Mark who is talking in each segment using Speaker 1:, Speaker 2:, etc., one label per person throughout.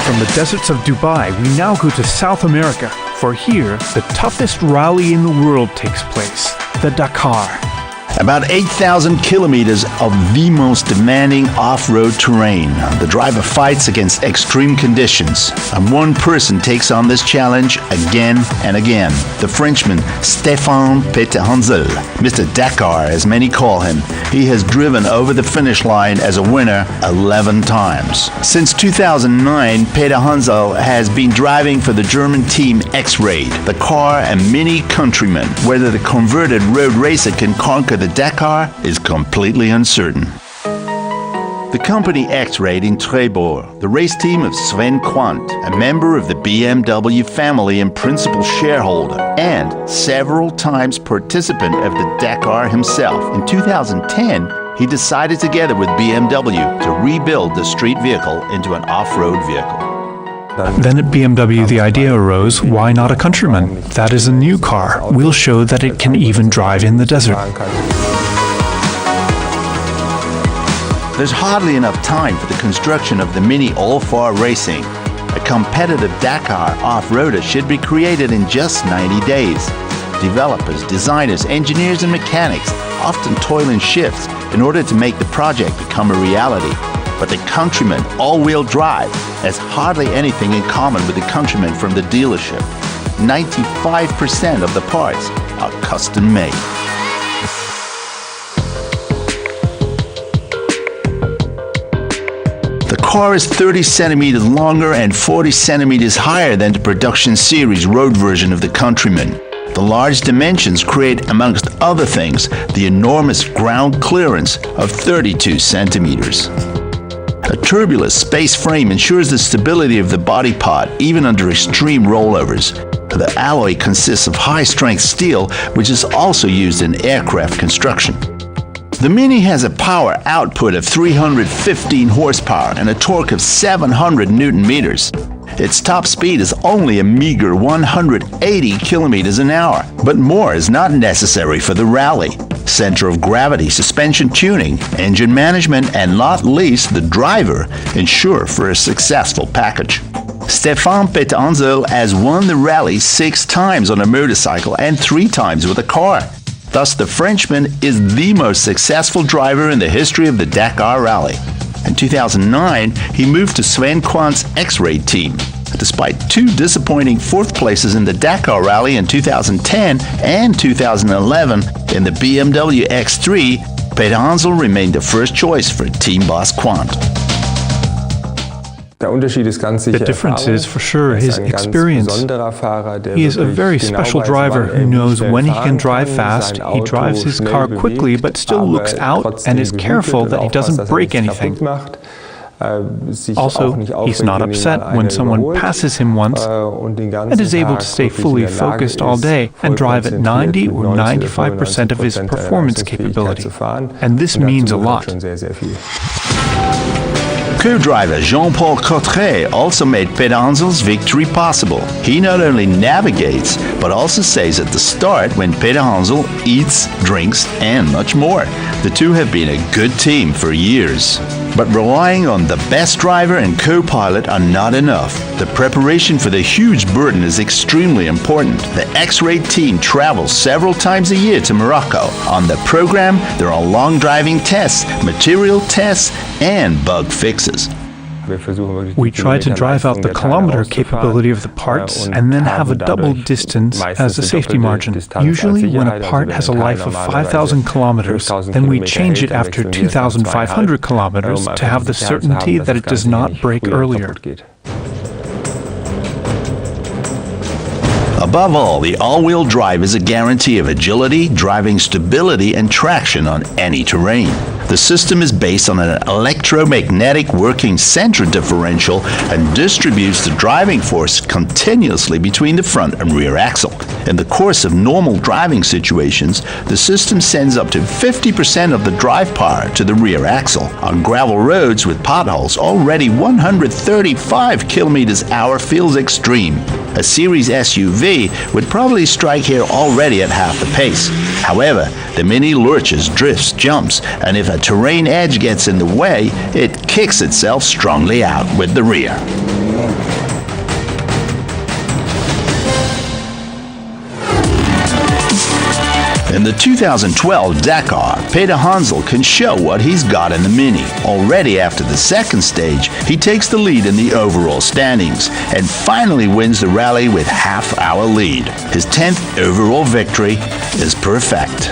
Speaker 1: From the deserts of Dubai, we now go to South America, for here, the toughest rally in the world takes place, the Dakar.
Speaker 2: About 8,000 kilometers of the most demanding off-road terrain. The driver fights against extreme conditions, and one person takes on this challenge again and again. The Frenchman, Stéphane Petithansel, Mr. Dakar as many call him. He has driven over the finish line as a winner 11 times. Since 2009, Petithansel has been driving for the German team X-Raid, the car and Mini Countryman. Whether the converted road racer can conquer the Dakar is completely uncertain. The company X-Raid in Trébort, the race team of Sven Quandt, a member of the BMW family and principal shareholder, and several times participant of the Dakar himself. In 2010, he decided together with BMW to rebuild the street vehicle into an off-road vehicle.
Speaker 1: Then at BMW the idea arose, why not a Countryman? That is a new car. We'll show that it can even drive in the desert.
Speaker 2: There's hardly enough time for the construction of the Mini All-Far Racing. A competitive Dakar off-roader should be created in just 90 days. Developers, designers, engineers and mechanics often toil in shifts in order to make the project become a reality. But the Countryman all-wheel drive has hardly anything in common with the Countryman from the dealership. 95% of the parts are custom-made. The car is 30 centimeters longer and 40 centimeters higher than the production series road version of the Countryman. The large dimensions create, amongst other things, the enormous ground clearance of 32 centimeters. A turbulent space frame ensures the stability of the body part even under extreme rollovers. The alloy consists of high-strength steel, which is also used in aircraft construction. The Mini has a power output of 315 horsepower and a torque of 700 Newton-meters. Its top speed is only a meager 180 kilometers an hour, but more is not necessary for the rally. Center of gravity, suspension tuning, engine management, and not least the driver ensure for a successful package. Stéphane Petithansel has won the rally 6 times on a motorcycle and 3 times with a car. Thus, the Frenchman is the most successful driver in the history of the Dakar Rally. In 2009, he moved to Sven Quandt's X-Raid team. Despite 2 disappointing 4th places in the Dakar Rally in 2010 and 2011 in the BMW X3, Petithansel remained the first choice for team boss Quandt.
Speaker 1: The difference is, for sure, his experience. He is a very special driver who knows when he can drive fast, he drives his car quickly but still looks out and is careful that he doesn't break anything. Also, he's not upset when someone passes him once and is able to stay fully focused all day and drive at 90 or 95% of his performance capability. And this means a lot.
Speaker 2: Co-driver Jean-Paul Cotteret also made Petithansel's victory possible. He not only navigates, but also stays at the start when Petithansel eats, drinks, and much more. The two have been a good team for years. But relying on the best driver and co-pilot are not enough. The preparation for the huge burden is extremely important. The X-Raid team travels several times a year to Morocco. On the program, there are long driving tests, material tests, and bug fixes.
Speaker 1: We try to drive out the kilometer capability of the parts and then have a double distance as a safety margin. Usually when a part has a life of 5,000 kilometers, then we change it after 2,500 kilometers to have the certainty that it does not break earlier.
Speaker 2: Above all, the all-wheel drive is a guarantee of agility, driving stability, and traction on any terrain. The system is based on an electromagnetic working center differential and distributes the driving force continuously between the front and rear axle. In the course of normal driving situations, the system sends up to 50% of the drive power to the rear axle. On gravel roads with potholes, already 135 km/h feels extreme. A Series SUV would probably strike here already at half the pace. However, the Mini lurches, drifts, jumps, and if a terrain edge gets in the way, it kicks itself strongly out with the rear. In the 2012 Dakar, Peter Hansel can show what he's got in the Mini. Already after the second stage, he takes the lead in the overall standings and finally wins the rally with half-hour lead. His 10th overall victory is perfect.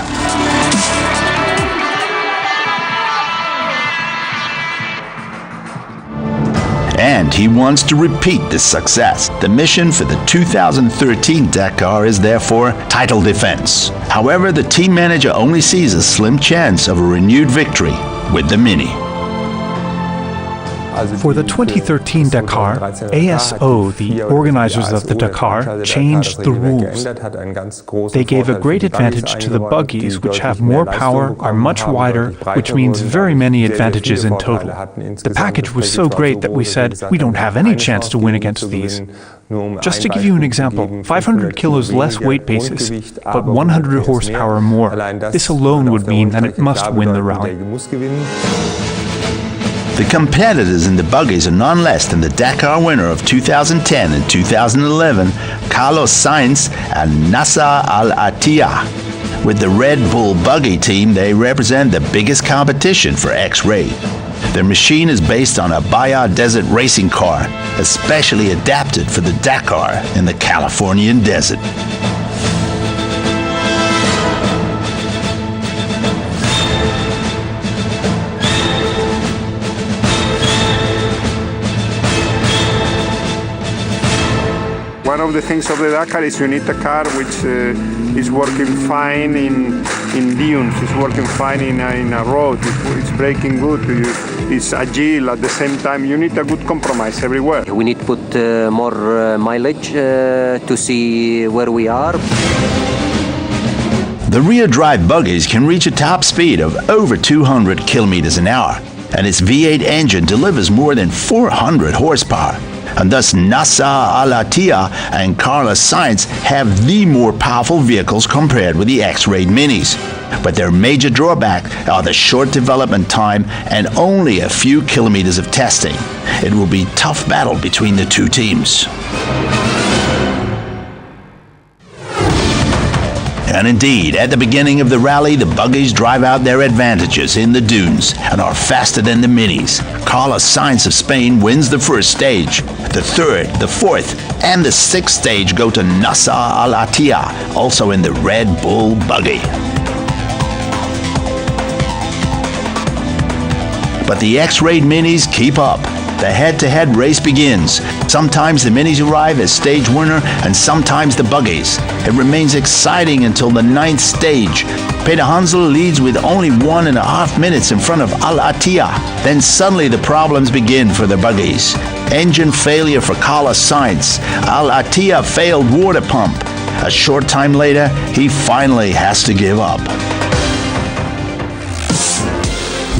Speaker 2: And he wants to repeat this success. The mission for the 2013 Dakar is therefore title defense. However, the team manager only sees a slim chance of a renewed victory with the Mini.
Speaker 1: For the 2013 Dakar, ASO, the organizers of the Dakar, changed the rules. They gave a great advantage to the buggies, which have more power, are much wider, which means very many advantages in total. The package was so great that we said, we don't have any chance to win against these. Just to give you an example, 500 kilos less weight basis, but 100 horsepower more. This alone would mean that it must win the rally.
Speaker 2: The competitors in the buggies are none less than the Dakar winner of 2010 and 2011, Carlos Sainz and Nasser Al-Attiyah. With the Red Bull buggy team, they represent the biggest competition for X-Raid. Their machine is based on a Bayard Desert racing car, especially adapted for the Dakar in the Californian desert.
Speaker 3: One of the things of the Dakar is you need a car which is working fine in dunes, it's working fine in a road, it's braking good, it's agile at the same time. You need a good compromise everywhere.
Speaker 4: We need to put more mileage to see where we are.
Speaker 2: The rear-drive buggies can reach a top speed of over 200 kilometers an hour, and its V8 engine delivers more than 400 horsepower. And thus Nasser Al-Attiyah and Carlos Sainz have the more powerful vehicles compared with the X-Raid Minis. But their major drawback are the short development time and only a few kilometers of testing. It will be a tough battle between the two teams. And indeed, at the beginning of the rally, the buggies drive out their advantages in the dunes and are faster than the Minis. Carlos Sainz of Spain wins the first stage. The third, the fourth, and the sixth stage go to Nasser Al-Attiyah, also in the Red Bull buggy. But the X-Raid Minis keep up. The head-to-head race begins. Sometimes the Minis arrive as stage winner and sometimes the buggies. It remains exciting until the ninth stage. Peter Hansel leads with only 1.5 minutes in front of Al-Attiyah. Then suddenly the problems begin for the buggies. Engine failure for Carlos Sainz. Al-Attiyah failed water pump. A short time later, he finally has to give up.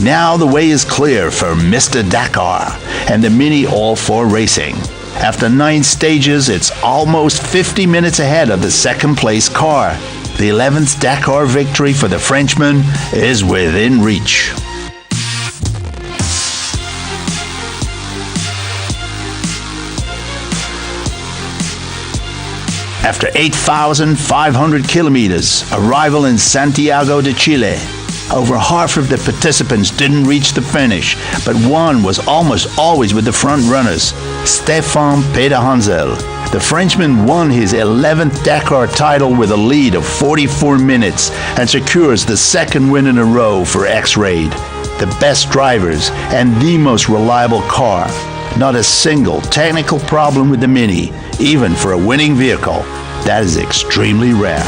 Speaker 2: Now the way is clear for Mr. Dakar and the Mini All-4 Racing. After 9 stages, it's almost 50 minutes ahead of the second-place car. The 11th Dakar victory for the Frenchman is within reach. After 8,500 kilometers, arrival in Santiago de Chile. Over half of the participants didn't reach the finish, but one was almost always with the front runners, Stéphane Peter Hansel. The Frenchman won his 11th Dakar title with a lead of 44 minutes and secures the second win in a row for X-Raid. The best drivers and the most reliable car. Not a single technical problem with the Mini, even for a winning vehicle. That is extremely rare.